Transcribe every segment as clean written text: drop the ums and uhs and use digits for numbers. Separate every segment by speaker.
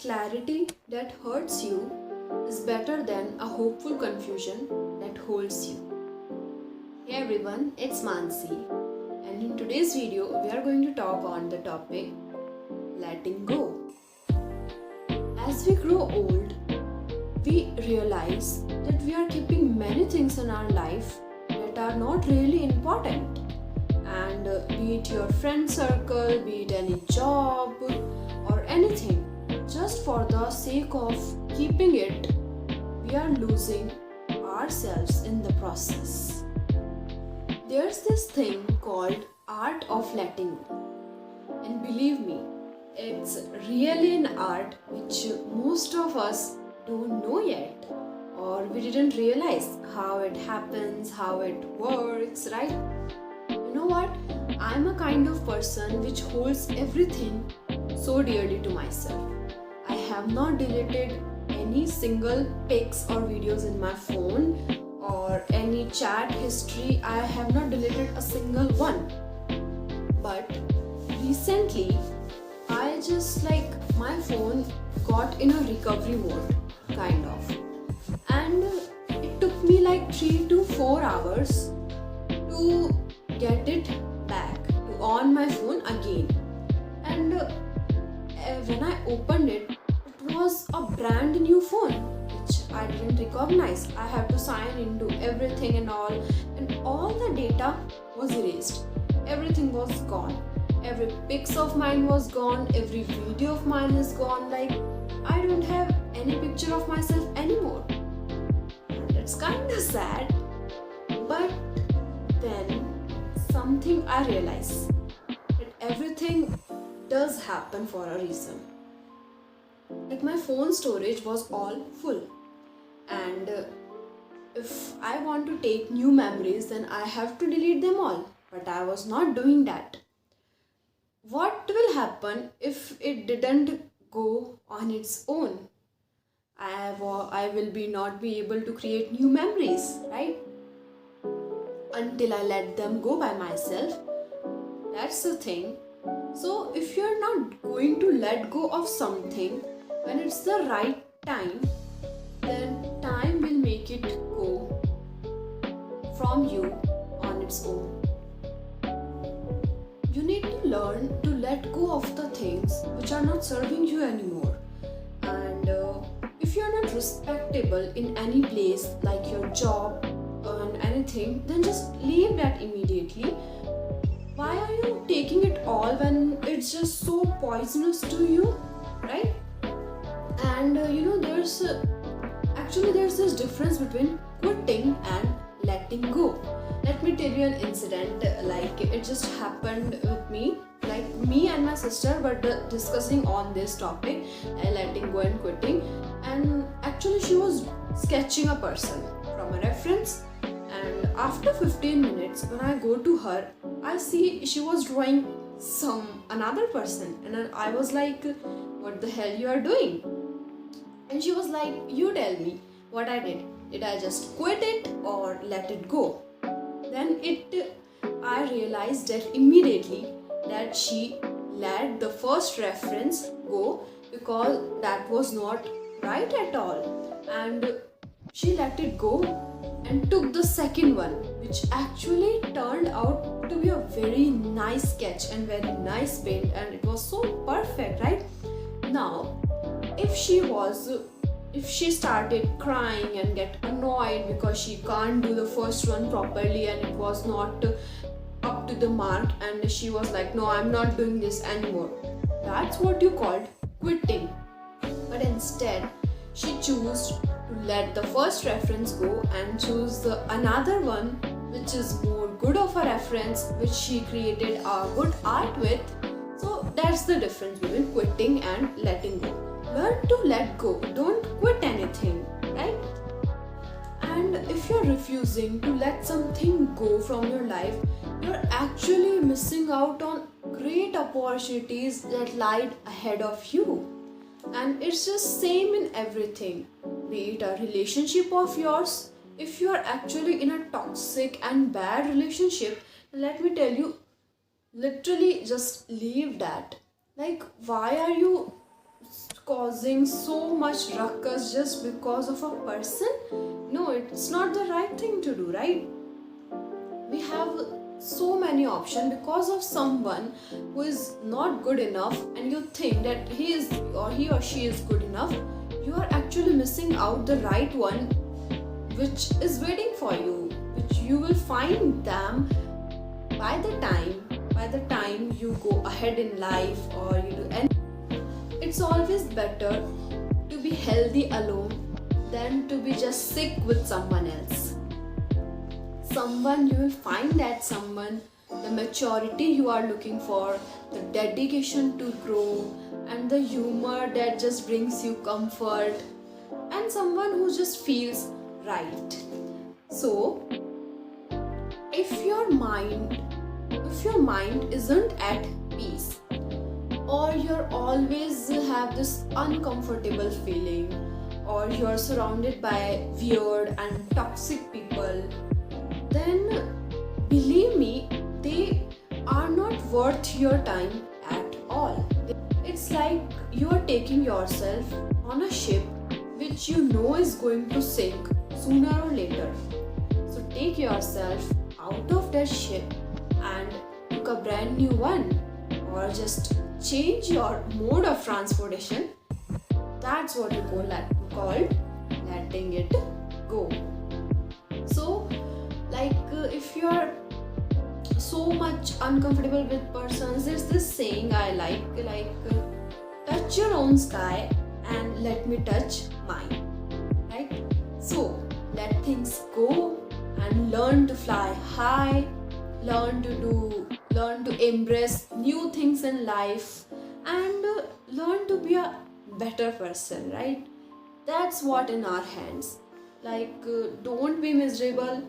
Speaker 1: clarity that hurts you is better than a hopeful confusion that holds you. Hey everyone, it's Mansi, and in today's video we are going to talk on the topic letting go. As we grow old, we realize that we are keeping many things in our life that are not really important. And be it your friend circle, be it any job or anything, just for the sake of keeping it, we are losing ourselves in the process. There's this thing called art of letting go. And believe me, it's really an art which most of us don't know yet, or we didn't realize how it happens, how it works, right? You know what? I'm a kind of person which holds everything so dearly to myself. I have not deleted any single pics or videos in my phone or any chat history. I have not deleted a single one. But recently, I just my phone got in a recovery mode, kind of. And it took me 3 to 4 hours to get it back, to on my phone again. And when I opened it, it was a brand new phone which I didn't recognize. I had to sign into everything and all the data was erased. Everything was gone. Every pics of mine was gone. Every video of mine is gone. I don't have any picture of myself anymore. It's kind of sad, but then something I realize that everything does happen for a reason. My phone storage was all full, and if I want to take new memories, then I have to delete them all. But I was not doing that. What will happen if it didn't go on its own? I will not be able to create new memories, right? Until I let them go by myself. That's the thing. So if you're not going to let go of something when it's the right time, then time will make it go from you on its own. You need to learn to let go of the things which are not serving you anymore. And if you're not respectable in any place, like your job or anything, then just leave that immediately. Why are you taking it all when it's just so poisonous to you, right? And there's this difference between quitting and letting go. Let me tell you an incident. It just happened with me. Me and my sister were discussing on this topic, letting go and quitting. And actually, she was sketching a person from a reference. And after 15 minutes, when I go to her, I see she was drawing another person. And I was like, what the hell you are doing? And she was like, you tell me what I did. Did I just quit it or let it go? Then I realized that immediately that she let the first reference go because that was not right at all. And she let it go and took the second one, which actually turned out to be a very nice sketch and very nice paint, and it was so perfect, right? Now, if she started crying and get annoyed because she can't do the first one properly and it was not up to the mark, and she was like, no, I'm not doing this anymore, that's what you called quitting. But instead, she chose to let the first reference go and choose another one which is more good of a reference, which she created a good art with. So that's the difference between quitting and letting go. Learn to let go. Don't quit anything, right? And if you're refusing to let something go from your life, you're actually missing out on great opportunities that lied ahead of you. And it's just same in everything. Be it a relationship of yours. If you're actually in a toxic and bad relationship, let me tell you, literally just leave that. Why are you causing so much ruckus just because of a person? No, it's not the right thing to do, right? We have so many options because of someone who is not good enough, and you think that he or she is good enough. You are actually missing out the right one, which is waiting for you, which you will find them by the time you go ahead in life, or you do. And it's always better to be healthy alone than to be just sick with someone else. You will find that someone, the maturity you are looking for, the dedication to grow, and the humor that just brings you comfort, and someone who just feels right. So if your mind isn't at peace, or you're always have this uncomfortable feeling, or you're surrounded by weird and toxic people, then believe me, they are not worth your time at all. It's like you are taking yourself on a ship which you know is going to sink sooner or later. So take yourself out of that ship and book a brand new one, or just change your mode of transportation. That's what we called letting it go. So if you are so much uncomfortable with persons, there's this saying I like touch your own sky and let me touch mine, right? So let things go and learn to fly high, learn to embrace new things in life, and learn to be a better person, right? That's what in our hands. Don't be miserable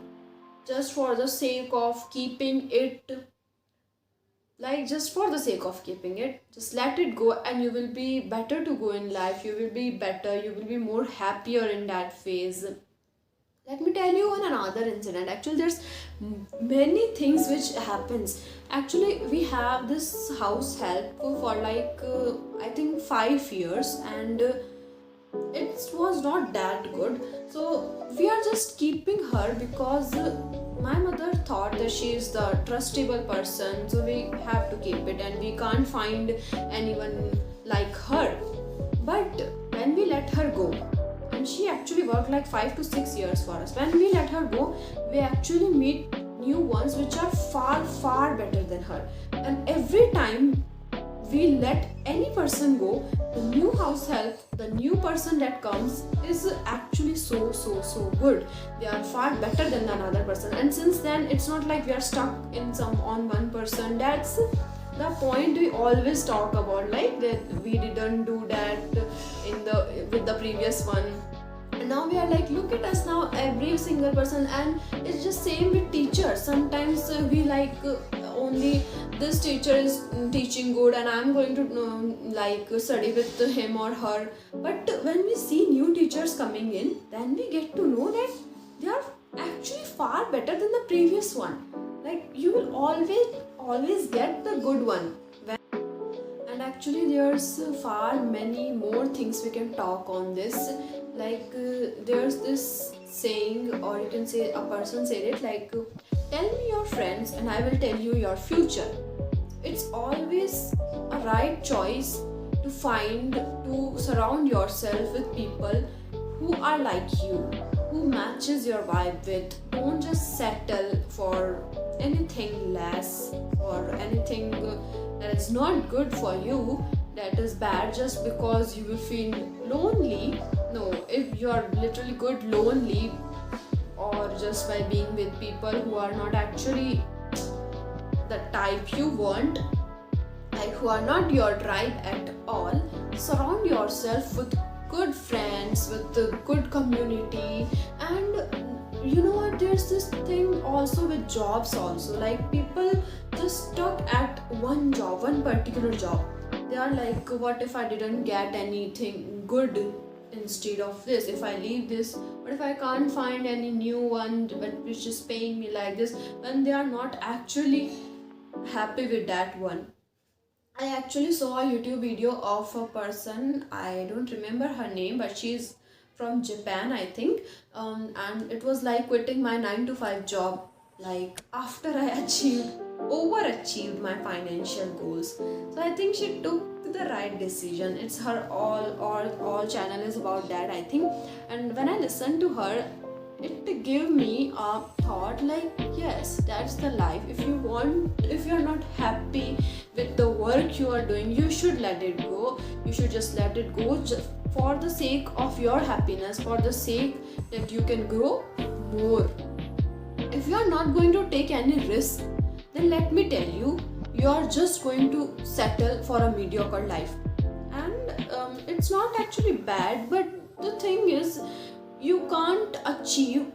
Speaker 1: just for the sake of keeping it. Just for the sake of keeping it, just let it go, and you will be better to go in life. You will be better, you will be more happier in that phase. Let me tell you on another incident. Actually, there's many things which happens. Actually, we have this house help for I think 5 years, and it was not that good. So we are just keeping her because my mother thought that she is the trustable person, so we have to keep it, and we can't find anyone like her. But when we let her go, and she actually worked 5 to 6 years for us, when we let her go, we actually meet new ones which are far better than her. And every time we let any person go, the new house help, the new person that comes is actually so good. They are far better than another person, and since then it's not like we are stuck on one person. That's the point we always talk about, that we didn't do that with the previous one, and now we are look at us now, every single person. And it's just same with teachers. Sometimes we only this teacher is teaching good, and I'm going to study with him or her. But when we see new teachers coming in, then we get to know that they are actually far better than the previous one. You will always get the good one. And actually there's far many more things we can talk on this. There's this saying, or you can say a person said it, tell me your friends and I will tell you your future. It's always a right choice to surround yourself with people who are like you, who matches your vibe with. Don't just settle for anything less, or anything that is not good for you, that is bad, just because you will feel lonely. No, if you are literally good lonely, or just by being with people who are not actually the type you want, who are not your tribe at all, surround yourself with good friends, with the good community. And you know what, there's this thing also with jobs also. People just stuck at one particular job. They are what if I didn't get anything good instead of this? If I leave this, what if I can't find any new one which is paying me like this? When they are not actually happy with that one. I actually saw a YouTube video of a person, I don't remember her name, but she's from Japan, I think. And it was like quitting my 9 to 5 job, like after I overachieved my financial goals. So I think she took the right decision. It's her all channel is about that, I think. And when I listened to her, it gave me a thought like, yes, that's the life. If you're not happy with the work you are doing, you should let it go. You should just let it go, just for the sake of your happiness, for the sake that you can grow more. If you are not going to take any risk, then let me tell you, you are just going to settle for a mediocre life. And it's not actually bad, but the thing is, you can't achieve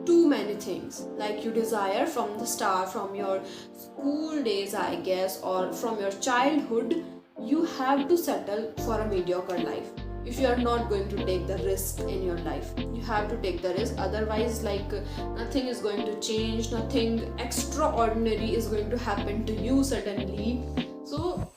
Speaker 1: too many things like you desire from the start, from your school days, I guess, or from your childhood. You have to settle for a mediocre life if you are not going to take the risk in your life. You have to take the risk, otherwise, like, nothing is going to change, nothing extraordinary is going to happen to you suddenly. So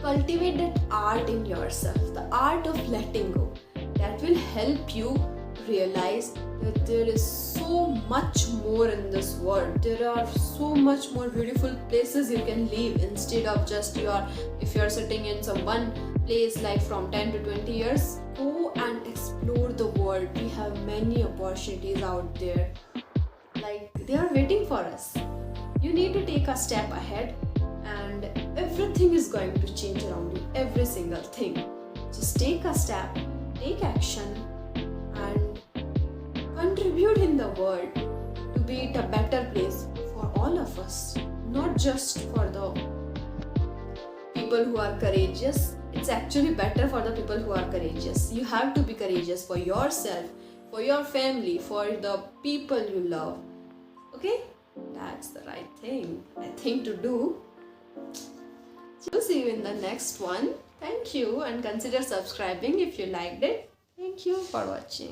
Speaker 1: cultivate that art in yourself, the art of letting go. That will help you realize that there is so much more in this world. There are so much more beautiful places you can live, instead of just if you are sitting in some one place like from 10 to 20 years. Go and explore the world. We have many opportunities out there, like they are waiting for us. You need to take a step ahead, and everything is going to change around you, every single thing. Just take a step, take action, and contribute in the world to be it a better place for all of us, not just for the people who are courageous. It's actually better for the people who are courageous. You have to be courageous for yourself, for your family, for the people you love. Okay? That's the right thing, I think, to do. So see you in the next one. Thank you, and consider subscribing if you liked it. Thank you for watching.